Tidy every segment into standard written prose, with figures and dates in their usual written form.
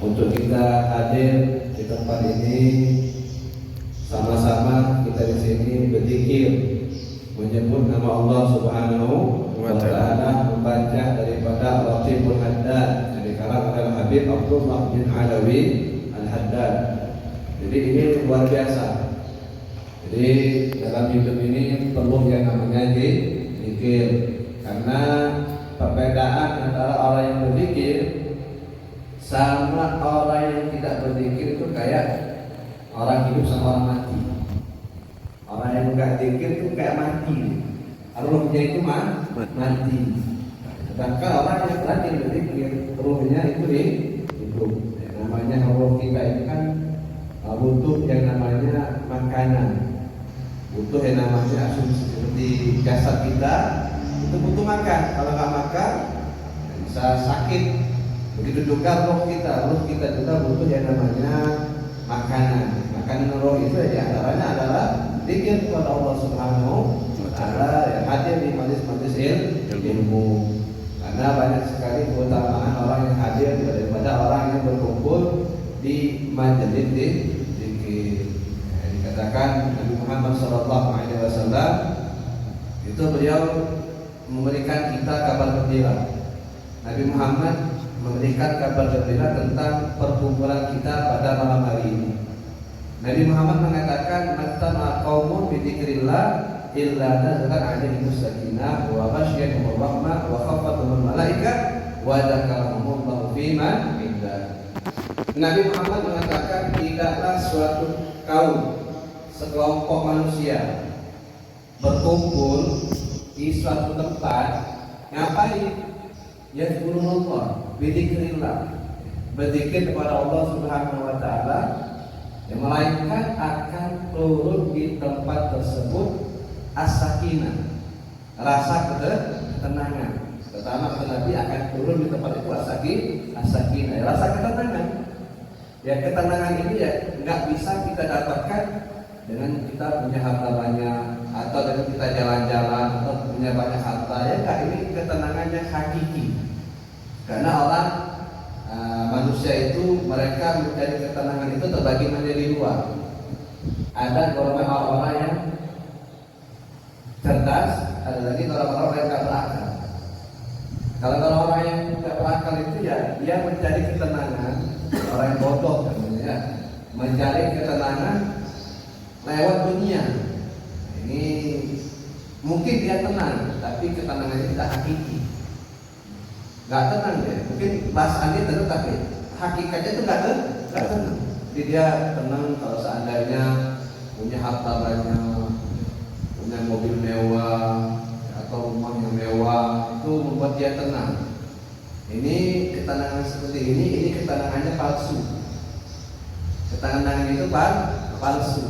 untuk kita hadir di tempat ini, sama-sama kita di sini berzikir, menyebut nama Allah Subhanahu wa Ta'ala, membaca daripada Ratibul Haddad dari karangan Habib Abdullah bin Alawi Al-Haddad. Jadi ini luar biasa. Jadi dalam hidup ini perlu yang namanya zikir, karena perbedaan antara orang yang berzikir sama orang yang tidak berzikir itu kayak orang hidup sama orang mati. Orang yang enggak zikir itu kayak mati, ruhnya itu mati. Sedangkan orang yang rajin berzikir, ruhnya itu hidup. Namanya ruh kita itu kan butuh yang namanya makanan, butuh yang namanya asumsi. Seperti jasad kita itu butuh makan, kalau nggak makan bisa sakit. Begitu juga ruh kita juga butuh yang namanya makanan. Makanan roh itu antaranya adalah zikir kepada Allah Subhanahu wa Ta'ala yang hadir di majelis-majelis ilmu. Karena banyak sekali keutamaan orang yang hadir daripada orang yang berkumpul di majelis zikir. Dikatakan Nabi Muhammad SAW itu beliau memberikan kita kabar gembira. Nabi Muhammad memberikan kabar gembira tentang perkumpulan kita pada malam hari ini. Nabi Muhammad mengatakan, "Mattama qaumun bi dzikrillah illa nazalat 'alaihim sakinah wa ghasyiyatuhum rahmah wa khafathum malaikah wa dzakarahumullahu fi man indah." Nabi Muhammad mengatakan, tidaklah suatu kaum, sekelompok manusia berkumpul di suatu tempat, ngapain? Yazkurullah, bidzikrillah, berzikir kepada Allah Subhanahu wa Ta'ala, yang melainkan akan turun di tempat tersebut as-sakinah, rasa ketenangan. Pertama kata Nabi akan turun di tempat itu as-sakinah, rasa ketenangan. Ya, ketenangan ini ya nggak bisa kita dapatkan dengan kita punya harta banyak, atau dengan kita jalan-jalan, atau punya banyak harta. Ya enggak, ini ketenangannya hakiki. Karena orang manusia itu mereka mencari ketenangan itu terbagi menjadi dua. Ada golongan orang-orang yang cerdas, ada lagi orang-orang yang tidak berakal. Kalau orang-orang yang tidak berakal itu ya dia mencari ketenangan, orang yang bodoh namanya, mencari ketenangan lewat dunia. Ini mungkin dia tenang, tapi ketenangannya tidak hakiki. Nggak tenang dia, mungkin perasaannya tenang tapi hakikatnya itu nggak tenang. Jadi dia tenang kalau seandainya punya harta banyak, punya mobil mewah atau rumah yang mewah, itu membuat dia tenang. Ini ketenangan seperti ini ketenangannya palsu. Ketenangan itu palsu.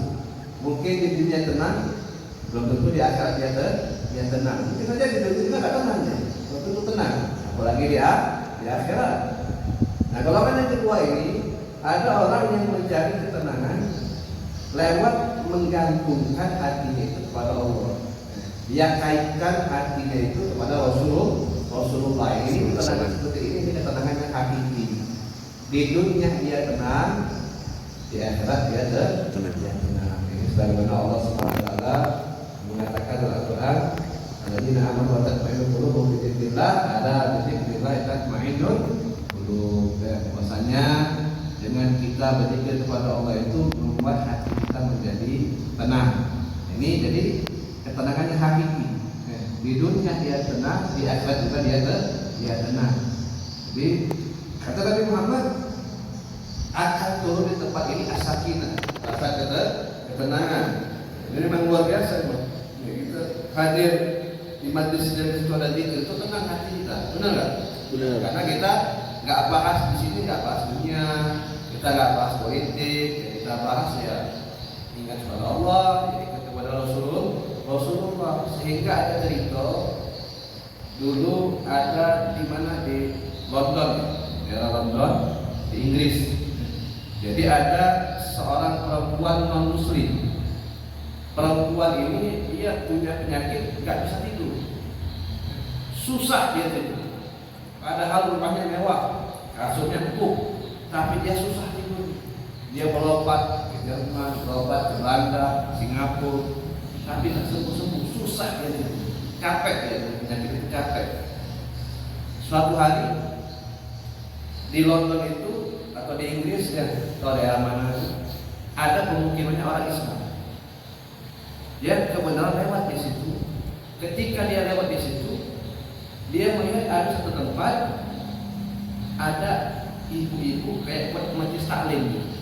Mungkin di dunia tenang, belum tentu di akhirat dia tenang. Mungkin saja di dunia juga nggak tenang ya, belum tentu tenang. Apalagi di akhirat. Nah, golongan yang kedua ini ada orang yang mencari ketenangan lewat menggantungkan hatinya itu kepada Allah. Dia kaitkan hatinya itu kepada Rasulullah. Ini ketenangan seperti ini ketenangan yang hakiki. Di dunia dia tenang, di akhirat dia tenang. Ini sebagaimana Allah Subhanahu wa Ta'ala mengatakan dalam Al-Qur'an, alladzina amanu wa tatma'innu qulubuhum bi dzikrillah, ada bi dzikrillah tatma'innul qulub. Bahwasanya dengan kita berzikir kepada Allah itu membuat hati kita menjadi tenang. Ini jadi ketenangannya hakiki. Di dunia dia tenang, di akhirat juga dia tenang. Jadi kata Nabi Muhammad akan turun di tempat ini as-sakinah, rasa ketenangan. Ini memang luar biasa. Kita hadir di majelis itu ada zikir, itu tenang hati kita, benar nggak? Benar. Karena kita nggak bahas di sini, nggak bahas dunia, kita nggak bahas politik, kita bahas ya ingat kepada Allah, ingat kepada Rasulullah. Sehingga ada cerita dulu ada di mana, di London, daerah London di Inggris. Jadi ada seorang perempuan non muslim. Perempuan ini dia punya penyakit nggak bisa tidur, susah dia tidur. Padahal rumahnya mewah, kasurnya empuk, tapi dia susah tidur. Dia melompat ke Jerman, melompat ke Belanda, Singapura, tapi nggak sembuh-sembuh, susah dia tidur, capek dia, penyakit itu capek. Suatu hari di London itu atau di Inggris ya, atau daerah mana ada pemukimannya orang Islam. Dia kebenaran lewat di situ. Ketika dia lewat di situ, dia melihat ada satu tempat ada ibu-ibu kayak buat majlis taklim.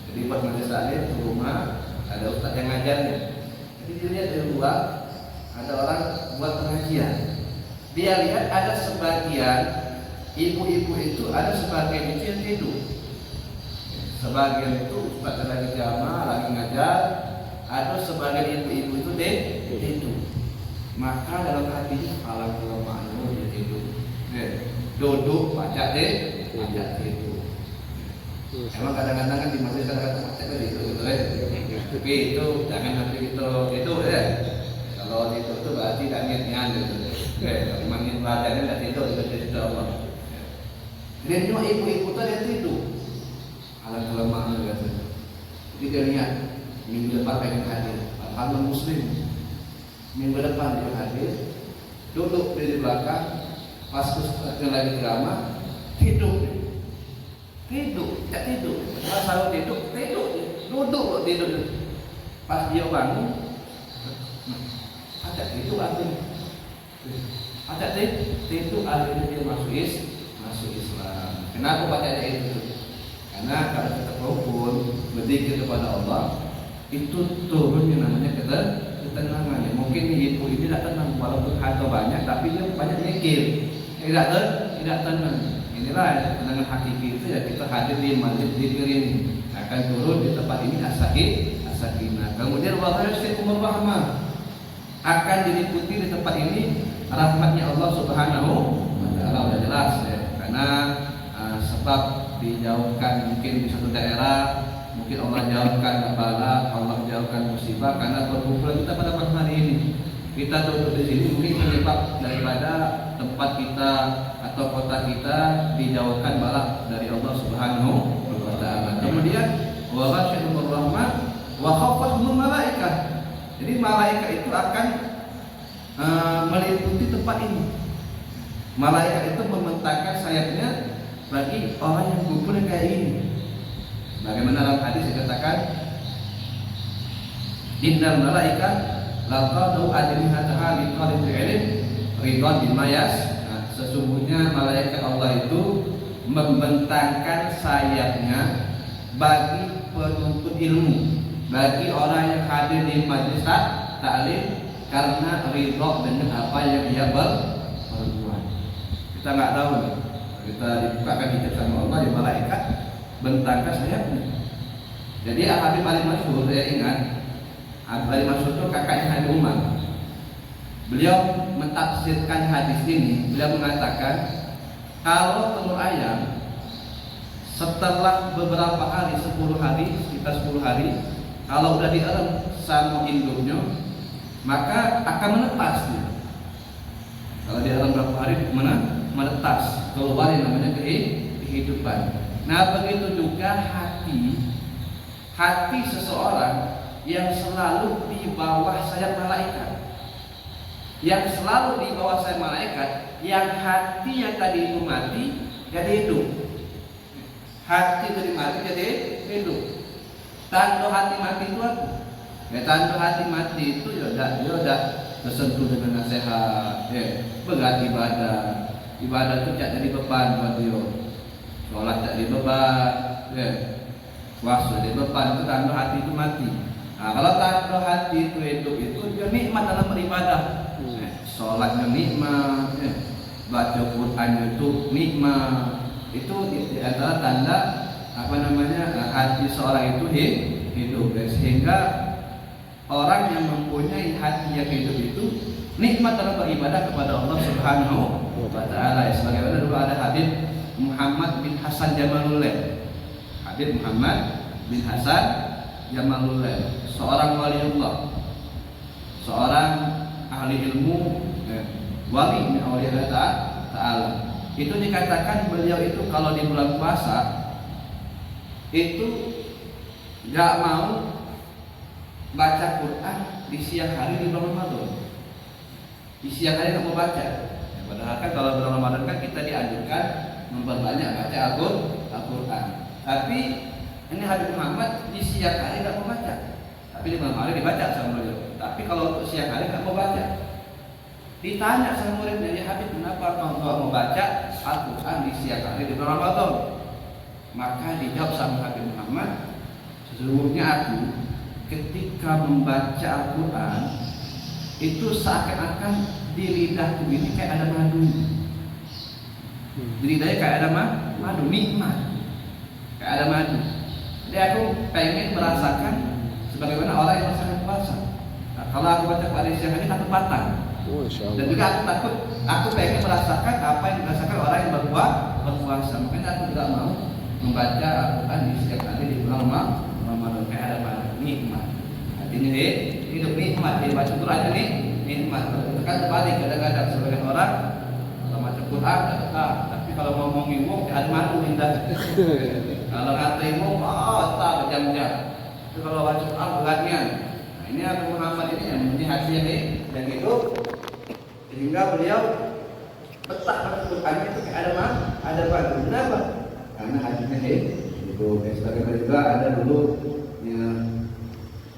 Jadi buat majlis taklim di rumah ada ustaz yang ngajarnya. Jadi dia lihat di luar ada orang buat pengajian. Dia lihat ada sebagian ibu-ibu itu, ada sebagian itu yang tidur. Sebagian itu ustaz lagi jamaah, lagi ngajar, ada sebagian ibu-ibu itu tidur. Maka dalam hatinya alhamdulillah dia tidur. Duduk baca baca tidur. Emang kadang-kadang kan di masjid kadang-kadang baca gitu tapi itu jangan nanti itu ya. Kalau itu tuh berarti tak niat gitu. Kalau ingin belajarnya tidak tidur itu Allah. Dan cuma ibu-ibu tadi yang tidur. Alhamdulillah gitu. Jadi dia niat minggu depan pengen hadir. Alhamdulillah muslim. Minggu depan dia hadir. Duduk di belakang. Pas ustaznya lagi drama, tidur, tak tidur. Kalau selalu tidur, duduk tidur. Pas dia bangun, ada tidur akhirnya, ada tidur akhirnya dia masuk Islam. Kenapa baca ayat itu? Karena kalau kita berhubung berzikir kepada Allah, itu turun yang namanya ketenangan. Mungkin ibu ini tidak tenang walaupun harta banyak, tapi dia banyak mikir. Tidak tenang. Inilah tenangan hakiki itu ya, kita hadir di majlis zikir ini akan turun di tempat ini as-sakinah. Kemudian wa ghasyikum rahmah akan diliputi di tempat ini rahmatnya Allah Subhanahu wa taala. Sudah jelas ya. Karena sebab dijauhkan mungkin di satu daerah, mungkin Allah jauhkan bala, Allah jauhkan musibah karena perkumpulan kita pada malam hari ini. Kita duduk di sini mungkin penyebab daripada tempat kita atau kota kita dijauhkan bala dari Allah Subhanahu wa taala. Kemudian wa ghasyikum rahmah wa khafathum malaikah. Jadi malaikat itu akan meliputi tempat ini. Malaikat itu membentangkan sayapnya bagi orang yang kumpul kayak ini. Bagaimana dalam hadis dikatakan, innal malaikah laqadu ajnihataha liqalibil ilm ridwan bima sesungguhnya malaikat Allah itu membentangkan sayapnya bagi penuntut ilmu, bagi orang yang hadir di majlis taklim karena ridha dengan apa yang ia berbuat. Kita nggak tahu nih. Kita dibukakan hijab sama Allah di malaikat bentangkan sayapnya. Jadi Habib Ali Masyhur, saya ingat Habib Ali Masyhur itu kakaknya Habib Umar. Beliau mentafsirkan hadis ini. Beliau mengatakan kalau telur ayam setelah beberapa hari, 10 hari, sekitar 10 hari, kalau udah dielem sama induknya, maka akan menetas dia. Kalau dielem berapa hari menetas, keluar yang namanya kehidupan. Nah begitu juga hati seseorang yang selalu di bawah sayap malaikat, yang selalu di bawah sayap malaikat, yang hati yang tadi itu mati jadi hidup, hati tadi mati jadi hidup. Tanda hati mati itu apa? Ya, tanda hati mati itu ya udah tersentuh dengan nasihat, berat ibadah itu tidak jadi beban buat dia. Sholat tak jadi beban, puasa jadi beban, itu tanda hati itu mati. Nah, kalau tanda hati itu hidup itu dia nikmat dalam beribadah. Sholatnya nikmat, baca Quran itu nikmat. Itu di antara tanda hati seorang itu hidup. Sehingga orang yang mempunyai hati yang hidup itu nikmat dalam beribadah kepada Allah Subhanahu wa taala. Sebagaimana dulu ada Habib Muhammad bin Hasan Jamalullah. Habib Muhammad bin Hasan Jamalullah, seorang waliullah, seorang ahli ilmu, wali min awliya Allah Ta'ala. Itu dikatakan beliau itu kalau di bulan puasa itu nggak mau baca Quran di siang hari di bulan Ramadan. Di siang hari nggak mau baca. Ya, padahal kan kalau bulan Ramadan kan kita dianjurkan memperbanyak baca Al-Quran. Tapi ini Habib Muhammad di siang hari nggak mau baca. Tapi di malam hari dibaca sama beliau. Tapi kalau untuk siang hari nggak mau baca. Ditanya sama muridnya, ya Habib, kenapa kau nggak mau baca Al-Quran di siang hari di bulan Ramadan? Maka dijawab sama Habib Muhammad, sesungguhnya aku ketika membaca Al-Quran itu seakan-akan di lidahku ini kayak ada madu. Di lidahnya kayak ada madu, nikmat, kayak ada madu. Jadi aku pengen merasakan sebagaimana orang yang merasakan puasa. Nah, kalau aku baca Quran siang hari takut batal. Dan juga aku pengen merasakan apa yang dirasakan orang yang berpuasa. Makanya aku tidak mau membaca Al-Quran di siang hari di bulan Ramadan kayak ada madu, nikmat. Artinya hidup nikmat, dia baca Quran ini nikmat. Kan terbalik kadang-kadang sebagian orang kalau baca Quran tapi kalau ngomong ilmu ada madu indah. Kalau kata ilmu tak berjam-jam. Tapi kalau baca Quran beratnya. Nah, ini Abu Muhammad ini yang punya hati yang hidup, sehingga beliau betah pada Quran itu kayak ada madu. Kenapa? Karena hatinya itu. Sebagaimana juga ada dulu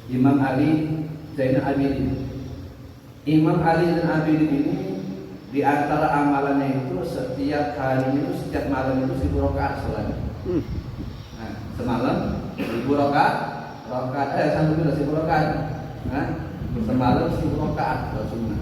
Imam Ali Zainal Abidin. Imam Ali dan Abidin ini di antara amalannya itu setiap hari itu, setiap malam itu 1000 rakaat salat. Nah, semalam 1000 rakaat, sampai itu 1000 rakaat. Nah, semalam 1000 rakaat sunnah.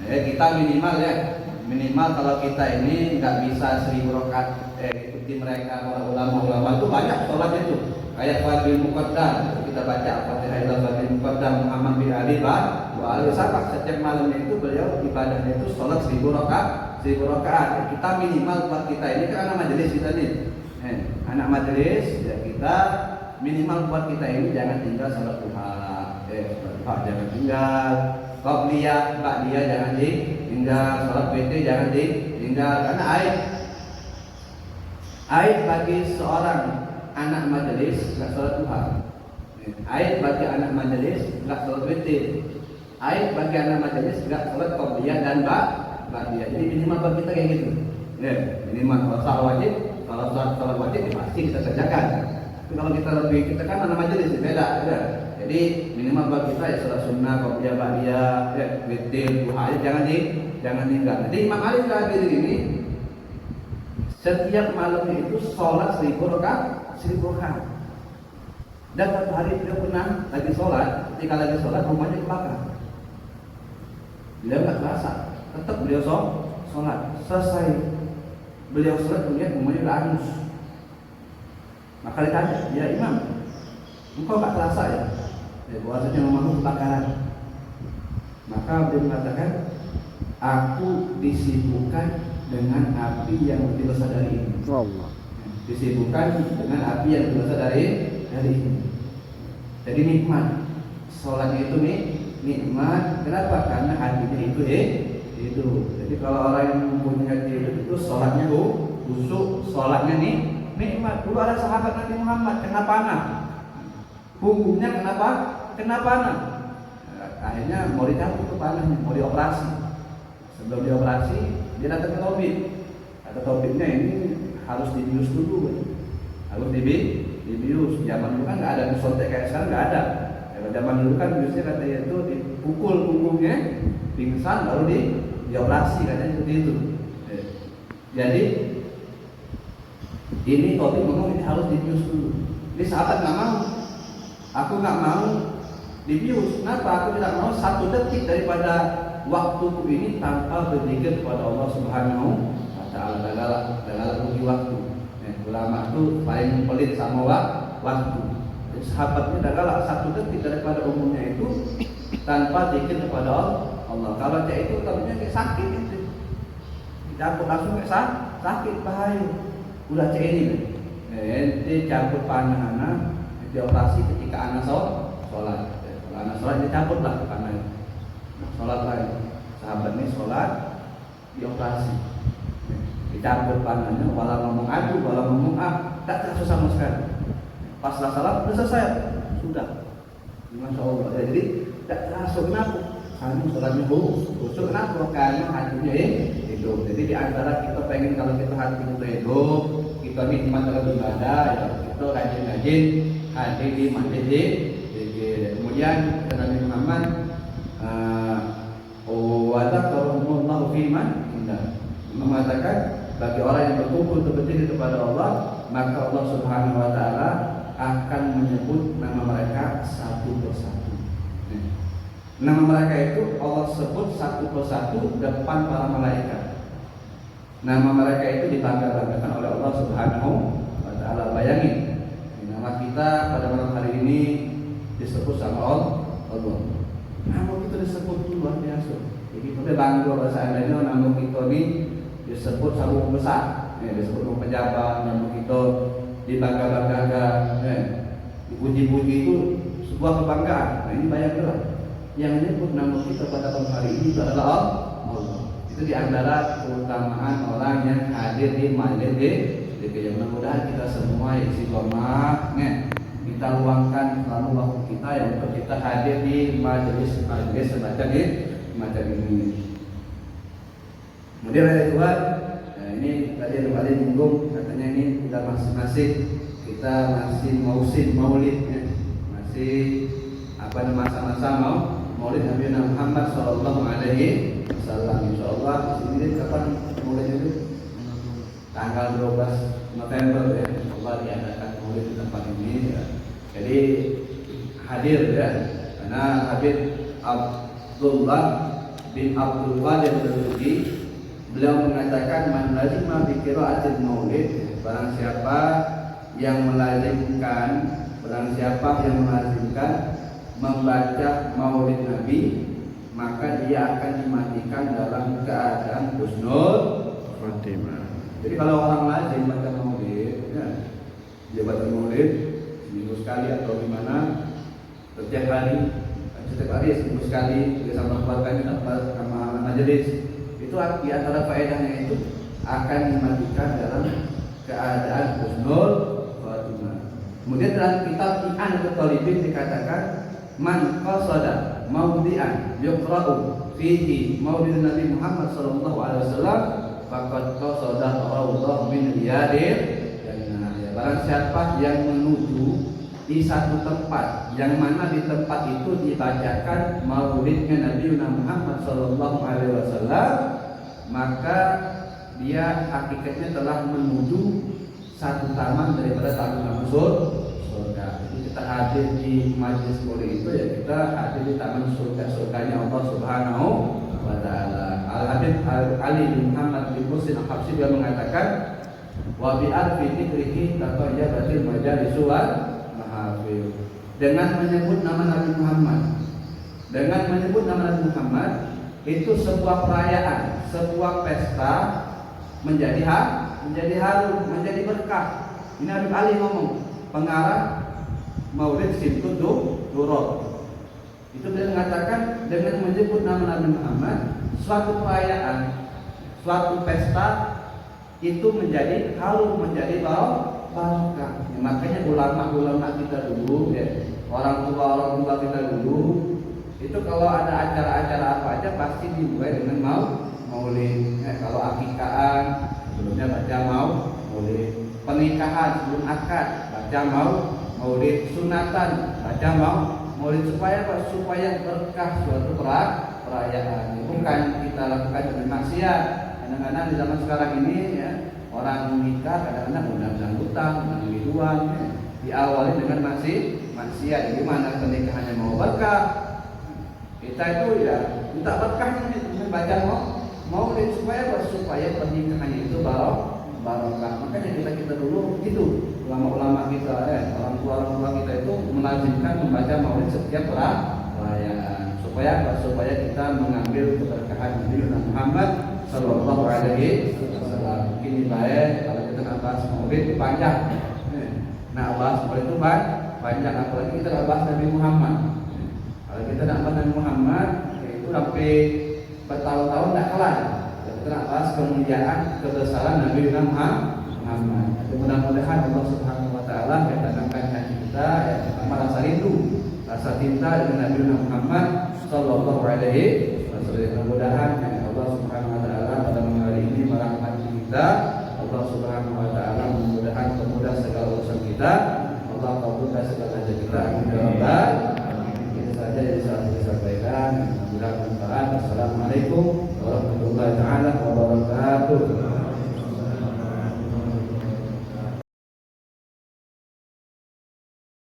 Kita minimal kalau kita ini nggak bisa 1000 rakaat ikuti mereka para ulama-ulama itu banyak sholatnya itu. Kayak Fadil Muqaddam, kita baca Al-Fatihah ila Fadil Muqaddam Muhammad bin Ali wa Ali Sabah. Setiap malamnya itu beliau ibadahnya itu sholat 1000 rakaat. Kita minimal buat kita ini kan anak majelis kita nih. Anak majelis ya, kita minimal buat kita ini jangan tinggal sholat duha. Jangan tinggal. Qobliyah, ba'diyah jangan ditinggal. Sholat PT jangan ditinggal karena aib bagi seorang anak majelis nggak sholat duha. Aib bagi anak majelis nggak sholat witir. Aib bagi anak majelis nggak sholat qobliyah dan ba'diyah. Jadi minimal bagi kita kayak gitu. Minimal kalau sholat wajib, sholat wajib pasti kita kerjakan. Tapi kalau kita kan anak majelis beda. Jadi minimal bagi kita ya sholat sunnah, qobliyah, ba'diyah, witir, duha jangan tinggal. Jadi Imam Ali terakhir ini setiap malamnya itu sholat 1000 rakaat. Dan satu hari beliau pernah lagi sholat, ketika lagi sholat rumahnya kebakar. Beliau nggak terasa, tetap beliau sholat. Selesai beliau sholat melihat rumahnya udah hangus. Maka ditanya, ya Imam, engkau nggak terasa ya? Bahwasanya rumahmu kebakaran. Maka beliau mengatakan, aku disibukkan dengan api yang lebih besar dari ini. Allah. Disibukkan dengan api yang lebih besar dari ini. Jadi nikmat. Sholatnya itu nikmat. Kenapa? Karena hatinya itu hidup. Jadi kalau orang yang mempunyai hati itu sholatnya khusyuk, sholatnya nikmat. Dulu ada sahabat Nabi Muhammad kena panah. Punggungnya kena panah. Akhirnya mau dicabut ke panahnya, mau dioperasi. Sebelum dioperasi dia datang ke tabib. Kata tabibnya ini harus dibius dulu, harus dibius. Zaman dulu kan nggak ada disuntik kayak sekarang, nggak ada. Kalau zaman dulu kan biusnya katanya itu dipukul punggungnya, pingsan baru dioperasi, katanya seperti itu. Jadi ini tabib ngomong ini harus dibius dulu. Ini sahabat nggak mau, aku nggak mau dibius. Kenapa? Aku tidak mau 1 detik daripada waktuku ini tanpa berzikir kepada Allah Subhanahu wa Ta'ala. Dalam rugi waktu. Ulama itu paling pelit sama waktu. Jadi sahabatnya adalah 1 detik daripada umumnya itu tanpa zikir kepada Allah. Kalau cek itu tahunya kayak sakit itu. Dicampur langsung kayak sakit, bahaya. Udah cek ini. Dicampur panah anak, dioperasi ketika anak sholat. Kalau anak sholat dicampur lah panah. Sholat lagi, sahabat ini sholat dioperasi, dicampur panahnya, walau ngomong aduh, walau ngomong tak terasa sama sekali. Pas lah salam sudah selesai, sudah. Masya Allah. Ya, jadi tidak langsung kenapa? Kami sholatnya khusyuk kenapa? Karena hatinya hidup. Jadi di antara kita pengen kalau kita hati kita hidup, kita nikmat dalam ibadah, ya kita rajin-rajin hadir di masjid. Kemudian kata Nabi Muhammad, wa dzakarakumullahu fi man indah. Mengatakan bagi orang yang berkumpul berdiri kepada Allah, maka Allah Subhanahu wa taala akan menyebut nama mereka satu persatu. Nama mereka itu Allah sebut satu persatu depan para malaikat. Nama mereka itu dibangga-banggakan oleh Allah Subhanahu wa taala. Bayangin, nama kita pada malam hari ini disebut sama Allah. Nama kita disebut luar biasa. Jadi kita bangga bahasa adanya nama kita ini disebut sama besar, disebut sama pejabat, nama kita dibangga-banggakan, dipuji-puji itu sebuah kebanggaan. Nah ini bayangkan yang menyebut nama kita pada malam hari ini adalah Allah. Itu diantara keutamaan orang yang hadir di majelis zikir. Mudah-mudahan kita semua yang istiqomah, kita luangkan selalu waktu kita yang untuk kita hadir di majelis semacam ini. Kemudian ada kedua, ini tadi ada kali nyinggung, katanya ini sudah masing-masing kita masih musim maulid, masih masa-masa Maulid Nabi Muhammad Sallallahu Alaihi Wasallam. Insyaallah ini kapan mulainya itu? Tanggal 12 November ya. Allah diadakan Maulid di tempat ini ya. Jadi hadir ya. Karena Habib Abdullah bin Abdul Qadir Al-Jilani beliau mengatakan man lazima bi qiraatil maulid, barang siapa yang melazimkan membaca maulid Nabi, maka dia akan dimatikan dalam keadaan husnul khatimah. Jadi kalau orang lazim baca maulid, ya, dia baca maulid seminggu sekali atau gimana, setiap hari seminggu sekali, dia sama keluarganya sama majelis, itu di antara faedahnya itu akan dimatikan dalam keadaan husnul khatimah. Kemudian dalam kitab I'an at-Talibin dikatakan man qasada mawdi'an yuqra'u fihi maulid Nabi Muhammad sallallahu alaihi wasallam faqad qasada Allah min riyadil jannah. Ya, barang siapa yang menuju di satu tempat yang mana di tempat itu dibacakan maulidnya Nabi Muhammad sallallahu alaihi wasallam, maka dia hakikatnya telah menuju satu taman daripada taman-taman surga. Kita hadir di majlis maulid itu ya kita hadir di taman surganya Allah Subhanahu wa taala. Al-Habib Ali bin Muhammad bin Muhsin Al-Habsyi dia mengatakan wa bi arfi dzikrihi tatayyabatil majalis wal mahafil. Dengan menyebut nama Nabi Muhammad, itu sebuah perayaan, sebuah pesta menjadi harum, menjadi berkah. Ini Habib Ali ngomong, pengarang Maulid Simtud Duror. Itu dia mengatakan dengan menyebut nama Nabi Muhammad, suatu perayaan, suatu pesta itu menjadi harum, menjadi barokah. Ya, makanya ulama-ulama kita dulu, ya, orang tua kita dulu, itu kalau ada acara-acara apa aja pasti dimulai dengan maulid. Ya, kalau akikahan sebelumnya baca maulid, pernikahan sebelum akad baca maulid, sunatan baca maulid supaya berkah suatu perayaan. Bukan kita lakukan dengan maksiat. Kadang-kadang di zaman sekarang ini ya, orang nikah kadang-kadang undang dangdutan, undang biduan, ya, diawali dengan maksiat. Jadi mana pernikahannya mau berkah, kita itu ya minta berkahnya dengan baca maulid supaya pernikahannya itu barokah. Makanya kita dulu begitu, ulama-ulama kita, orang tua kita itu melazimkan membaca maulid setiap perayaan supaya kita mengambil keberkahan Nabi Muhammad Sallallahu Alaihi Wasallam. Ini baik kalau kita nak bahas maulid itu panjang, nak bahas maulid itu panjang, apalagi kita nak bahas Nabi Muhammad. Kalau kita nak bahas Nabi Muhammad itu sampai bertahun-tahun tak kelar. Kita nak bahas kemuliaan kebesaran Nabi Muhammad. Mudah-mudahan Allah Subhanahu wa taala mendatangkan cinta dengan Nabi Muhammad sallallahu alaihi wasallam. Mudah-mudahan Allah Subhanahu wa taala pada malam hari ini merahmati kita. Allah Subhanahu wa taala mudah-mudahan permudah segala urusan kita. Allah kabulkan segala hajat kita. Amin ya rabbal alamin. Itu saja yang bisa saya sampaikan. Mudah-mudahan bermanfaat. Assalamualaikum warahmatullahi taala wabarakatuh.